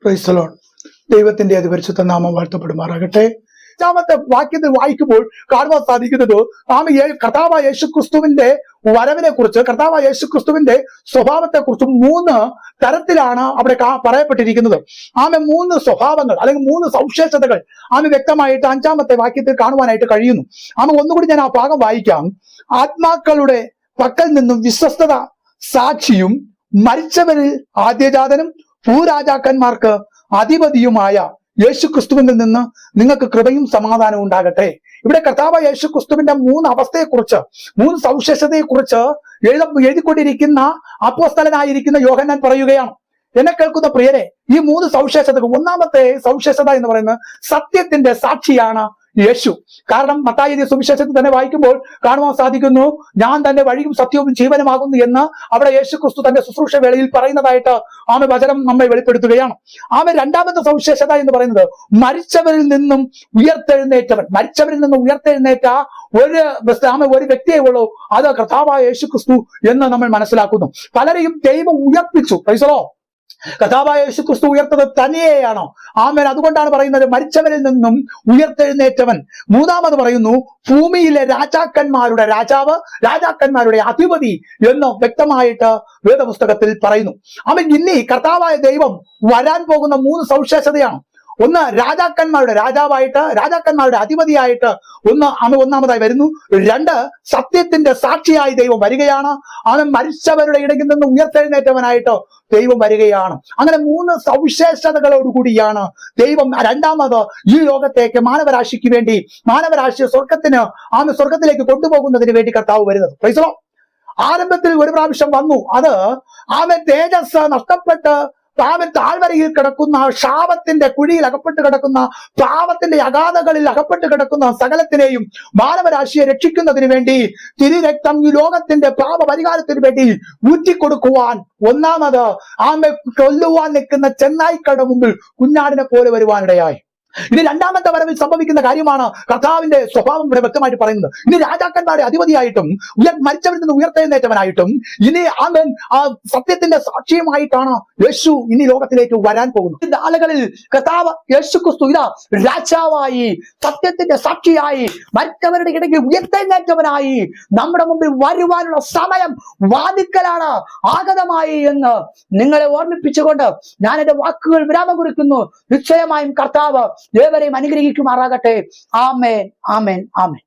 Praise the Lord. ദൈവത്തിന്റെ അതിപരിശുദ്ധ നാമം വാഴ്ത്തപ്പെടുമാറാകട്ടെ. അഞ്ചാമത്തെ വാക്യത്തിൽ വായിക്കുമ്പോൾ കാണുവാൻ സാധിക്കുന്നത് കർത്താവായ യേശുക്രിസ്തുവിന്റെ വരവിനെ കുറിച്ച്, കർത്താവായ യേശുക്രിസ്തുവിന്റെ സ്വഭാവത്തെ കുറിച്ച് 3 തരത്തിലാണ് അവിടെ പറയപ്പെട്ടിരിക്കുന്നത്. മൂന്ന് സ്വഭാവങ്ങൾ അല്ലെങ്കിൽ 3 സവിശേഷതകൾ വ്യക്തമായിട്ട് 5-ാമത്തെ വാക്യത്തിൽ കാണുവാനായിട്ട് കഴിയുന്നു. ഒന്നുകൂടി ഞാൻ ആ ഭാഗം വായിക്കാം. ആത്മാക്കളുടെ പക്കൽ നിന്നും വിശ്വസ്തത സാക്ഷിയും മരിച്ചവരിൽ ആദ്യജാതനും ഭൂരാജാക്കന്മാർക്ക് അധിപതിയുമായ യേശുക്രിസ്തുവിൽ നിന്ന് നിങ്ങൾക്ക് കൃപയും സമാധാനവും ഉണ്ടാകട്ടെ. ഇവിടെ കർത്താവായ യേശുക്രിസ്തുവിന്റെ 3 അവസ്ഥയെക്കുറിച്ച്, 3 സവിശേഷതയെക്കുറിച്ച് എഴുതിക്കൊണ്ടിരിക്കുന്ന അപ്പോസ്തലനായിരിക്കുന്ന യോഹന്നാൻ പറയുകയാണ്. എന്നെ കേൾക്കുന്ന പ്രിയരെ, ഈ 3 സവിശേഷതകൾ, ഒന്നാമത്തെ സവിശേഷത എന്ന് പറയുന്നത് സത്യത്തിന്റെ സാക്ഷിയാണ് യേശു. കാരണം മത്തായി സുവിശേഷത്തിൽ തന്നെ വായിക്കുമ്പോൾ കാണുവാൻ സാധിക്കുന്നു, ഞാൻ തന്നെ വഴിയും സത്യവും ജീവനുമാകുന്നു എന്ന് അവിടെ യേശുക്രിസ്തു തന്റെ ശുശ്രൂഷ വേളയിൽ പറയുന്നതായിട്ട് വചനം നമ്മെ വെളിപ്പെടുത്തുകയാണ്. രണ്ടാമത്തെ സവിശേഷത എന്ന് പറയുന്നത് മരിച്ചവരിൽ നിന്നും ഉയർത്തെഴുന്നേറ്റവൻ. മരിച്ചവരിൽ നിന്നും ഉയർത്തെഴുന്നേറ്റ ഒരു വ്യക്തിയെ ഉള്ളൂ, അത് കർത്താവായ യേശുക്രിസ്തു എന്ന് നമ്മൾ മനസ്സിലാക്കുന്നു. പലരെയും ദൈവം ഉയർപ്പിച്ചു. പ്രൈസലോ, കർത്താവായ യേശുക്രിസ്തു ഉയർത്തത് തനിയെയാണോ? അതുകൊണ്ടാണ് പറയുന്നത് മരിച്ചവരിൽ നിന്നും ഉയർത്തെഴുന്നേറ്റവൻ. മൂന്നാമത് പറയുന്നു ഭൂമിയിലെ രാജാക്കന്മാരുടെ രാജാവ്, രാജാക്കന്മാരുടെ അധിപതി എന്ന് വ്യക്തമായിട്ട് വേദപുസ്തകത്തിൽ പറയുന്നു. ഇനി കർത്താവായ ദൈവം വരാൻ പോകുന്ന 3 സവിശേഷതയാണ്. ഒന്ന് രാജാക്കന്മാരുടെ രാജാവായിട്ട്, രാജാക്കന്മാരുടെ അധിപതിയായിട്ട് ഒന്നാമതായി വരുന്നു. 2 സത്യത്തിന്റെ സാക്ഷിയായി ദൈവം വരികയാണ്. മരിച്ചവരുടെ ഇടയിൽ നിന്ന് ഉയർത്തെഴുന്നേറ്റവനായിട്ട് ദൈവം വരികയാണ്. അങ്ങനെ 3 സവിശേഷതകളോടുകൂടിയാണ് ദൈവം രണ്ടാമത് ഈ ലോകത്തേക്ക് മാനവരാശിക്ക് വേണ്ടി, മാനവരാശിയെ സ്വർഗത്തിലേക്ക് കൊണ്ടുപോകുന്നതിന് വേണ്ടി കർത്താവ് വരുന്നത്. Praise the Lord. ആരംഭത്തിൽ ഒരു പ്രാവശ്യം വന്നു. അത് തേജസ് നഷ്ടപ്പെട്ട് താഴ്വരയിൽ കിടക്കുന്ന, ശാപത്തിന്റെ കുഴിയിൽ അകപ്പെട്ട് കിടക്കുന്ന, പാപത്തിന്റെ അഗാധകളിൽ അകപ്പെട്ട് കിടക്കുന്ന സകലത്തിനെയും മാനവരാശിയെ രക്ഷിക്കുന്നതിന് വേണ്ടി തിരുരക്തം ഈ ലോകത്തിന്റെ പാപപരിഹാരത്തിന് വേണ്ടി ഊറ്റിക്കൊടുക്കുവാൻ ഒന്നാമത് കൊല്ലുവാൻ നിൽക്കുന്ന ചെന്നായ്ക്കളുടെ മുമ്പിൽ കുഞ്ഞാടിനെ പോലെ വരുവാനിടയായി. ഇനി രണ്ടാമത്തെ വരവിൽ സംഭവിക്കുന്ന കാര്യമാണ് കർത്താവിന്റെ സ്വഭാവം ഇവിടെ വ്യക്തമായിട്ട് പറയുന്നത്. ഇനി രാജാക്കന്മാരുടെ അധിപതിയായിട്ടും മരിച്ചവരിൽ നിന്ന് ഉയർത്തെഴുന്നേറ്റവനായിട്ടും ഇനി സത്യത്തിന്റെ സാക്ഷിയുമായിട്ടാണ് യേശു ഇനി ലോകത്തിലേക്ക് വരാൻ പോകുന്നത്. ആളുകളിൽ കർത്താവ് യേശുക്രിസ്തു രാജാവായി, സത്യത്തിന്റെ സാക്ഷിയായി, മരിച്ചവരുടെ ഇടയ്ക്ക് ഉയർത്തെഴുന്നേറ്റവനായി നമ്മുടെ മുമ്പിൽ വരുവാനുള്ള സമയം വാദിക്കലാണ്, ആഗതമായി എന്ന് നിങ്ങളെ ഓർമ്മിപ്പിച്ചുകൊണ്ട് ഞാൻ എന്റെ വാക്കുകൾ വിരാമം കുറിക്കുന്നു. നിശ്ചയമായും കർത്താവ് ഏവരെയും അനുഗ്രഹിക്കുമാറാകട്ടെ. ആമേൻ, ആമേൻ, ആമേൻ.